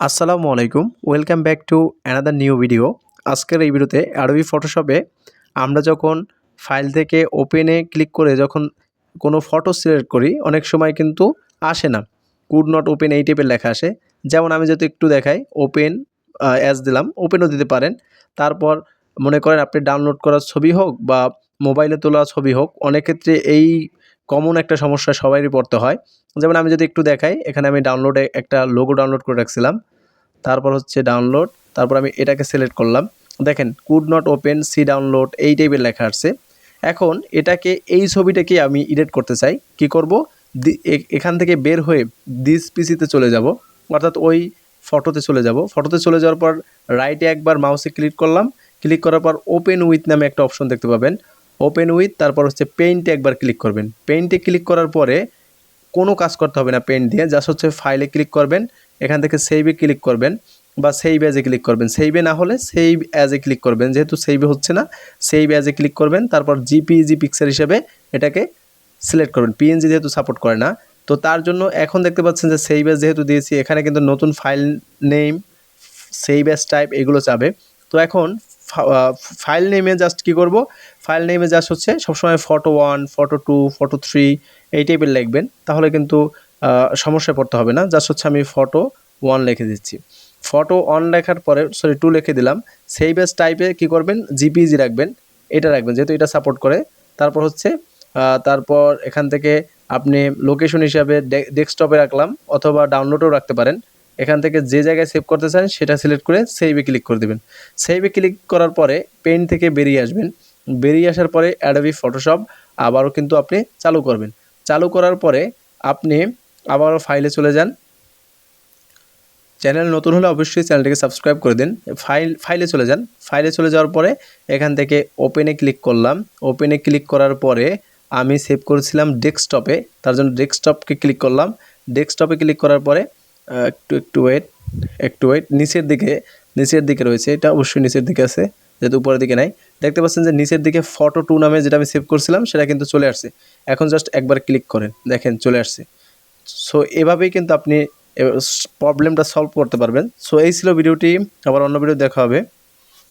আসসালামু আলাইকুম, welcome back to another new video. আজকের এই ভিডিওতে অ্যাডোবি ফটোশপে আমরা যখন ফাইল থেকে ওপেনে ক্লিক করে যখন কোনো ফটো সিলেক্ট করি, অনেক সময় কিন্তু আসে না, কুড নট ওপেন এই টাইপের লেখা আসে। যেমন আমি যদি একটু দেখাই, ওপেন অ্যাজ দিলাম, ওপেনও দিতে পারেন। তারপর মনে করেন আপনি ডাউনলোড করা ছবি হোক বা মোবাইলে তোলা ছবি হোক, অনেক ক্ষেত্রে এই কমন একটা সমস্যা সবারই পড়তে হয়। যেমন আমি যদি একটু দেখাই, এখানে আমি ডাউনলোডে একটা লোগো ডাউনলোড করে রাখছিলাম। তারপর হচ্ছে ডাউনলোড, তারপর আমি এটাকে সিলেক্ট করলাম। দেখেন could not open, see download এই টাইপের লেখা আসছে। এখন এটাকে, এই ছবিটাকে আমি এডিট করতে চাই, কি করব, এখান থেকে বের হয়ে দিস পিসিতে চলে যাব, অর্থাৎ ওই ফটোতে চলে যাব। ফটোতে চলে যাওয়ার পর রাইটে একবার মাউসে ক্লিক করলাম। ক্লিক করার পর ওপেন উইথ নামে একটা অপশন দেখতে পাবেন, ওপেন উইথ। তারপর হচ্ছে পেইন্টে একবার ক্লিক করবেন। পেইন্টে ক্লিক করার পরে কোনো কাজ করতে হবে না পেইন্ট দিয়ে, জাস্ট হচ্ছে ফাইলে ক্লিক করবেন, এখান থেকে সেভে ক্লিক করবেন বা সেভ অ্যাজে ক্লিক করবেন। সেভে না হলে সেভ অ্যাজে ক্লিক করবেন, যেহেতু সেভে হচ্ছে না সেভ অ্যাজে ক্লিক করবেন। তারপর জিপিইজি পিকচার হিসেবে এটাকে সিলেক্ট করবেন, পিএনজি যেহেতু সাপোর্ট করে না। তো তার জন্য এখন দেখতে পাচ্ছেন যে সেভ অ্যাজ যেহেতু দিয়েছি, এখানে কিন্তু নতুন file name, save as type এগুলো চাবে। তো এখন ফাইল নেমে জাস্ট কী করব, ফাইল নেমে জাস্ট হচ্ছে সবসময় ফটো 1, ফটো 2, ফটো 3 এই টাইপের লিখবেন, তাহলে কিন্তু সমস্যায় পড়তে হবে না। জাস্ট হচ্ছে আমি ফটো 1 লিখে দিচ্ছি। ফটো 1 লেখার পরে 2 লিখে দিলাম। সেভ অ্যাজ টাইপে কী করবেন, জিপিজি রাখবেন, এটা রাখবেন যেহেতু এটা সাপোর্ট করে। তারপর হচ্ছে তারপর এখান থেকে আপনি লোকেশন হিসাবে ডেস্কটপে রাখলাম অথবা ডাউনলোডেও রাখতে পারেন। এখান থেকে যে জায়গায় সেভ করতে চান সেটা সিলেক্ট করে সেভে ক্লিক করে দেবেন। সেভে ক্লিক করার পরে পেইন্ট থেকে বেরিয়ে আসবেন। বেরিয়ে আসার পরে অ্যাডোবি ফটোশপ আবারও কিন্তু আপনি চালু করবেন। চালু করার পরে আপনি আবারও ফাইলে চলে যান। চ্যানেল নতুন হলে অবশ্যই চ্যানেলটিকে সাবস্ক্রাইব করে দিন। ফাইলে চলে যান। ফাইলে চলে যাওয়ার পরে এখান থেকে ওপেনে ক্লিক করলাম। ওপেনে ক্লিক করার পরে আমি সেভ করেছিলাম ডেস্কটপে, তার জন্য ডেস্কটপকে ক্লিক করলাম। ডেস্কটপে ক্লিক করার পরে একটু ওয়েট, নিচের দিকে রয়েছে, এটা অবশ্যই নিচের দিকে আছে, যেহেতু উপরের দিকে নাই। দেখতে পাচ্ছেন যে নিচের দিকে ফটো 2 নামে যেটা আমি সেভ করছিলাম সেটা কিন্তু চলে আসছে। এখন জাস্ট একবার ক্লিক করেন, দেখেন চলে আসছে। সো এভাবেই কিন্তু আপনি প্রবলেমটা সলভ করতে পারবেন। সো এই ছিল ভিডিওটি, আবার অন্য ভিডিও দেখা হবে।